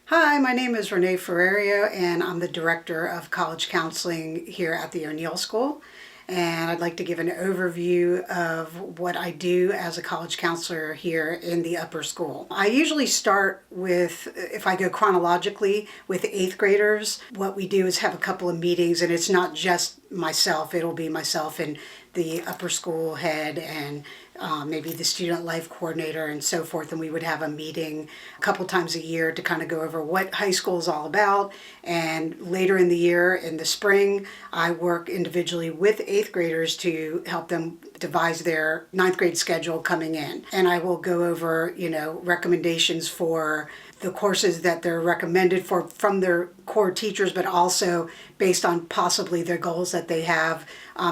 Hi, my name is Renee Ferrerio, and I'm the Director of College Counseling here at the O'Neill School. And I'd like to give an overview of what I do as a college counselor here in the upper school. I usually start with, if I go chronologically, with 8th graders. What we do is have a couple of meetings, and it's not just myself. It'll be myself and the upper school head and maybe the student life coordinator and so forth, and we would have a meeting a couple times a year to kind of go over what high school is all about. And later in the year, in the spring, I work individually with 8th graders to help them devise their 9th grade schedule coming in. And I will go over, recommendations for the courses that they're recommended for from their core teachers, but also based on possibly their goals that they have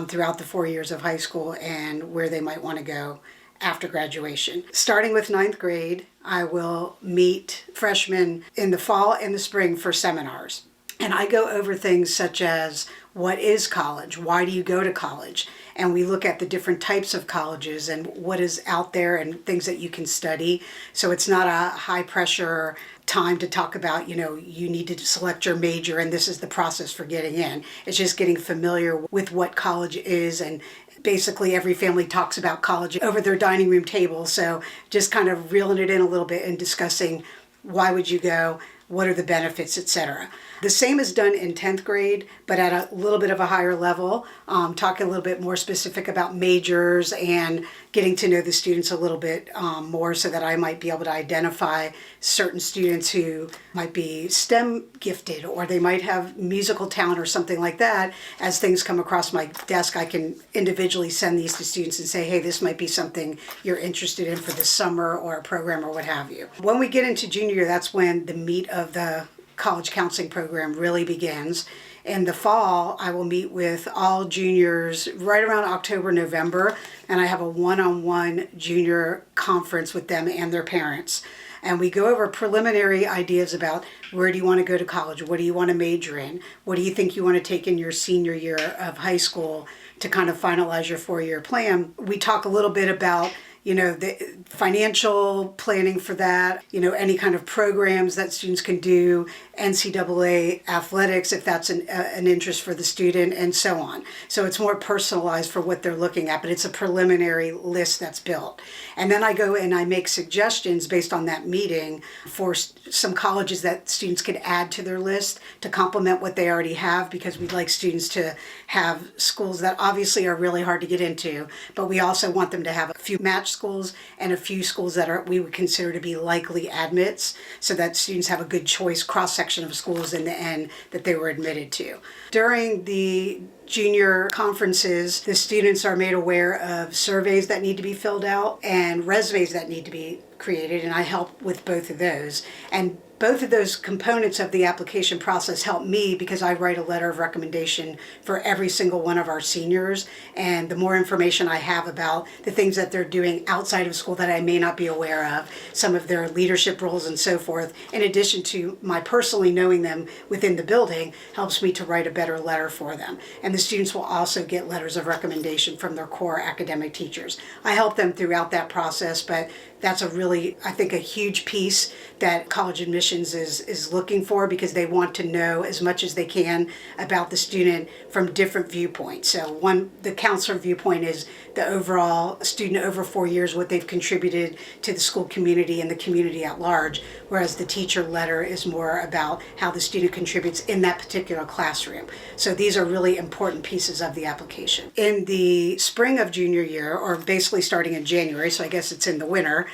throughout the 4 years of high school and where they might want to go after graduation. Starting with 9th grade, I will meet freshmen in the fall and the spring for seminars. And I go over things such as, what is college? Why do you go to college? And we look at the different types of colleges and what is out there and things that you can study. So it's not a high pressure time to talk about, you need to select your major and this is the process for getting in. It's just getting familiar with what college is, and basically every family talks about college over their dining room table. So just kind of reeling it in a little bit and discussing, why would you go? What are the benefits, etc. The same is done in 10th grade, but at a little bit of a higher level, talking a little bit more specific about majors and getting to know the students a little bit more, so that I might be able to identify certain students who might be STEM gifted, or they might have musical talent or something like that. As things come across my desk, I can individually send these to students and say, hey, this might be something you're interested in for this summer or a program or what have you. When we get into junior year, that's when the meat of the college counseling program really begins. In the fall, I will meet with all juniors right around October, November, and I have a one-on-one junior conference with them and their parents. And we go over preliminary ideas about, where do you want to go to college? What do you want to major in? What do you think you want to take in your senior year of high school to kind of finalize your 4-year plan? We talk a little bit about the financial planning for that, any kind of programs that students can do, NCAA athletics, if that's an interest for the student, and so on. So it's more personalized for what they're looking at, but it's a preliminary list that's built. And then I go and I make suggestions based on that meeting for some colleges that students could add to their list to complement what they already have, because we'd like students to have schools that obviously are really hard to get into, but we also want them to have a few match schools and a few schools that we would consider to be likely admits, so that students have a good choice cross-section of schools in the end that they were admitted to. During the junior conferences, the students are made aware of surveys that need to be filled out and resumes that need to be created, and I help with both of those. And both of those components of the application process help me, because I write a letter of recommendation for every single one of our seniors. And the more information I have about the things that they're doing outside of school that I may not be aware of, some of their leadership roles and so forth, in addition to my personally knowing them within the building, helps me to write a better letter for them. And the students will also get letters of recommendation from their core academic teachers. I help them throughout that process, but that's I think, a huge piece that college admissions is looking for, because they want to know as much as they can about the student from different viewpoints. So the counselor viewpoint is the overall student over 4 years, what they've contributed to the school community and the community at large, whereas the teacher letter is more about how the student contributes in that particular classroom. So these are really important pieces of the application. In the spring of junior year, or basically starting in January, so I guess it's in the winter,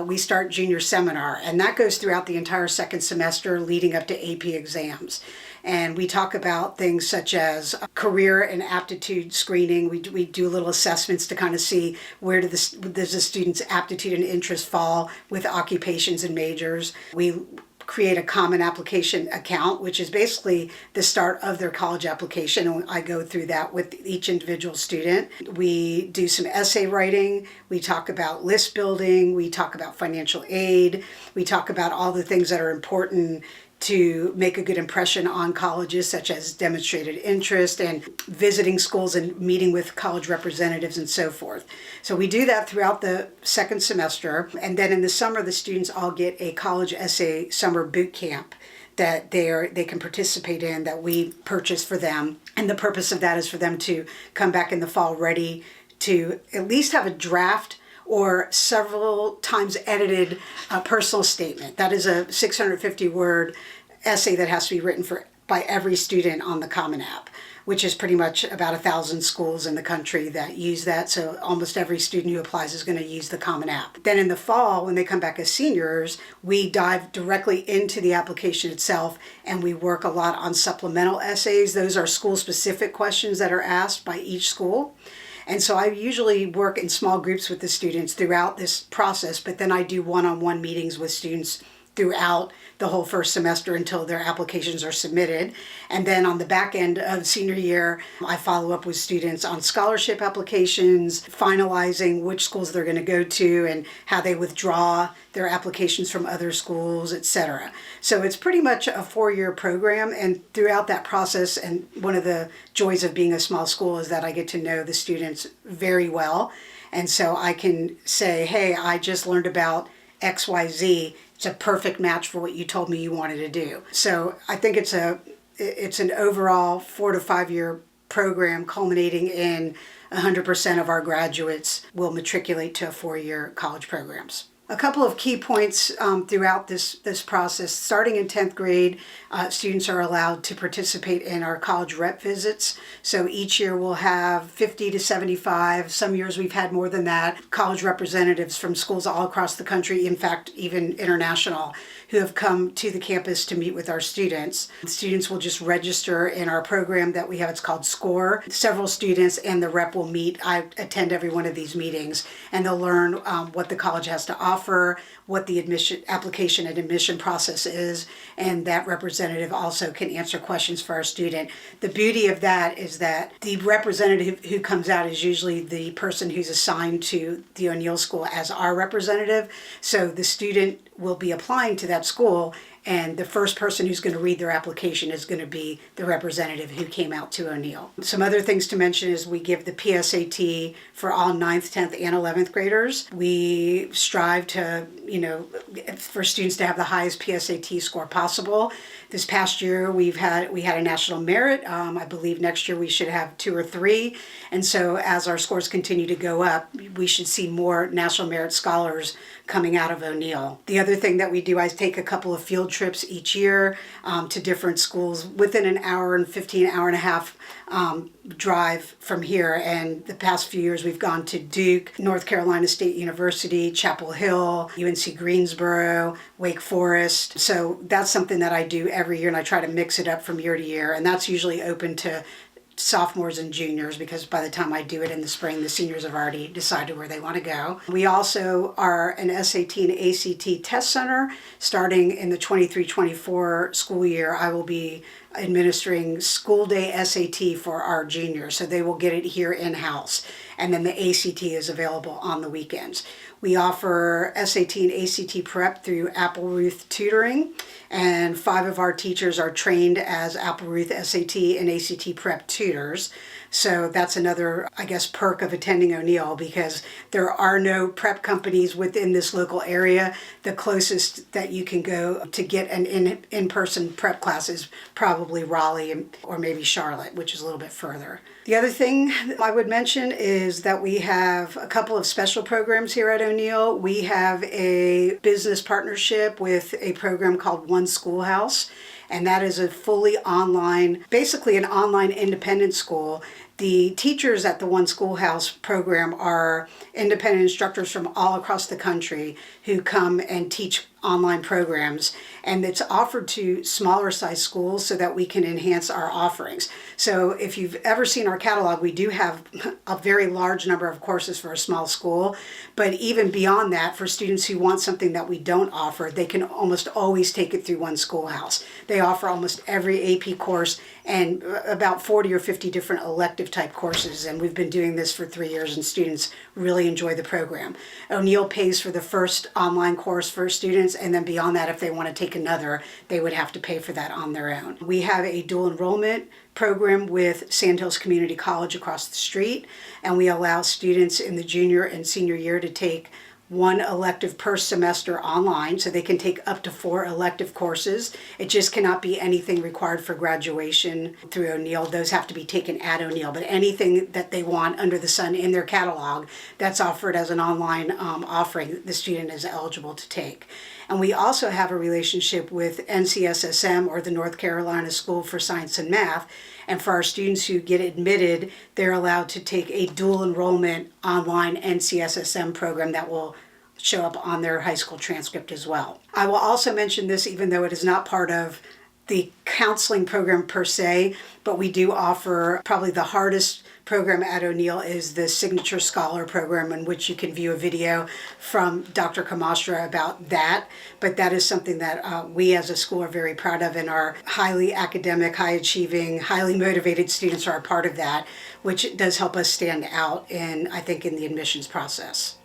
we start junior seminar, and that goes throughout the entire second semester leading up to AP exams. And we talk about things such as career and aptitude screening. We do little assessments to kind of see where does the student's aptitude and interest fall with occupations and majors. We create a common application account, which is basically the start of their college application. And I go through that with each individual student. We do some essay writing. We talk about list building. We talk about financial aid. We talk about all the things that are important to make a good impression on colleges, such as demonstrated interest and visiting schools and meeting with college representatives and so forth. So we do that throughout the second semester. And then in the summer, the students all get a college essay summer boot camp that they can participate in, that we purchase for them. And the purpose of that is for them to come back in the fall ready to at least have a draft or several times edited personal statement. That is a 650-word essay that has to be written by every student on the Common App, which is pretty much about 1,000 schools in the country that use that. So almost every student who applies is going to use the Common App. Then in the fall, when they come back as seniors, we dive directly into the application itself, and we work a lot on supplemental essays. Those are school-specific questions that are asked by each school. And so I usually work in small groups with the students throughout this process, but then I do one-on-one meetings with students throughout the whole first semester until their applications are submitted. And then on the back end of senior year, I follow up with students on scholarship applications, finalizing which schools they're going to go to and how they withdraw their applications from other schools, etc. So it's pretty much a 4-year program, and throughout that process, and one of the joys of being a small school is that I get to know the students very well. And so I can say, hey, I just learned about XYZ. It's a perfect match for what you told me you wanted to do. So I think it's an overall 4 to 5 year program culminating in 100% of our graduates will matriculate to 4-year college programs. A couple of key points throughout this process. Starting in 10th grade, students are allowed to participate in our college rep visits. So each year we'll have 50 to 75, some years we've had more than that, college representatives from schools all across the country, in fact, even international, who have come to the campus to meet with our students. Students will just register in our program that we have. It's called SCORE. Several students and the rep will meet. I attend every one of these meetings, and they'll learn what the college has to offer, what the application and admission process is, and that representative also can answer questions for our student. The beauty of that is that the representative who comes out is usually the person who's assigned to the O'Neill School as our representative. So the student will be applying to that school, and the first person who's going to read their application is going to be the representative who came out to O'Neill. Some other things to mention is we give the PSAT for all 9th, 10th, and 11th graders. We strive to, for students to have the highest PSAT score possible. This past year we had a national merit. I believe next year we should have 2 or 3. And so as our scores continue to go up, we should see more national merit scholars coming out of O'Neill. The other thing that we do, I take a couple of field trips each year to different schools within an hour and 15, hour and a half drive from here. And the past few years we've gone to Duke, North Carolina State University, Chapel Hill, UNC Greensboro, Wake Forest. So that's something that I do every year, and I try to mix it up from year to year. And that's usually open to sophomores and juniors, because by the time I do it in the spring, the seniors have already decided where they want to go. We also are an SAT and ACT test center. Starting in the 23-24 school year, I will be administering school day SAT for our juniors, so they will get it here in-house. And then the ACT is available on the weekends. We offer SAT and ACT prep through Apple Ruth Tutoring, and 5 of our teachers are trained as Apple Ruth SAT and ACT prep tutors. So that's another, perk of attending O'Neill, because there are no prep companies within this local area. The closest that you can go to get an in-person prep class is probably Raleigh or maybe Charlotte, which is a little bit further. The other thing I would mention is that we have a couple of special programs here at O'Neill. We have a business partnership with a program called One Schoolhouse, and that is a fully online, basically an online independent school. The teachers at the One Schoolhouse program are independent instructors from all across the country who come and teach online programs, and it's offered to smaller size schools so that we can enhance our offerings. So if you've ever seen our catalog, we do have a very large number of courses for a small school, but even beyond that, for students who want something that we don't offer, they can almost always take it through One Schoolhouse. They offer almost every AP course and about 40 or 50 different elective type courses. And we've been doing this for 3 years, and students really enjoy the program. O'Neill pays for the first online course for students, and then beyond that, if they want to take another, they would have to pay for that on their own. We have a dual enrollment program with Sandhills Community College across the street, and we allow students in the junior and senior year to take one elective per semester online, so they can take up to 4 elective courses. It just cannot be anything required for graduation through O'Neill. Those have to be taken at O'Neill, but anything that they want under the sun in their catalog that's offered as an online offering, the student is eligible to take. And we also have a relationship with NCSSM, or the North Carolina School for Science and Math. And for our students who get admitted, they're allowed to take a dual enrollment online NCSSM program that will show up on their high school transcript as well. I will also mention this, even though it is not part of the counseling program per se, but we do offer probably the hardest program at O'Neill is the Signature Scholar program, in which you can view a video from Dr. Kamastra about that. But that is something that we as a school are very proud of, and our highly academic, high achieving, highly motivated students are a part of that, which does help us stand out in, I think, in the admissions process.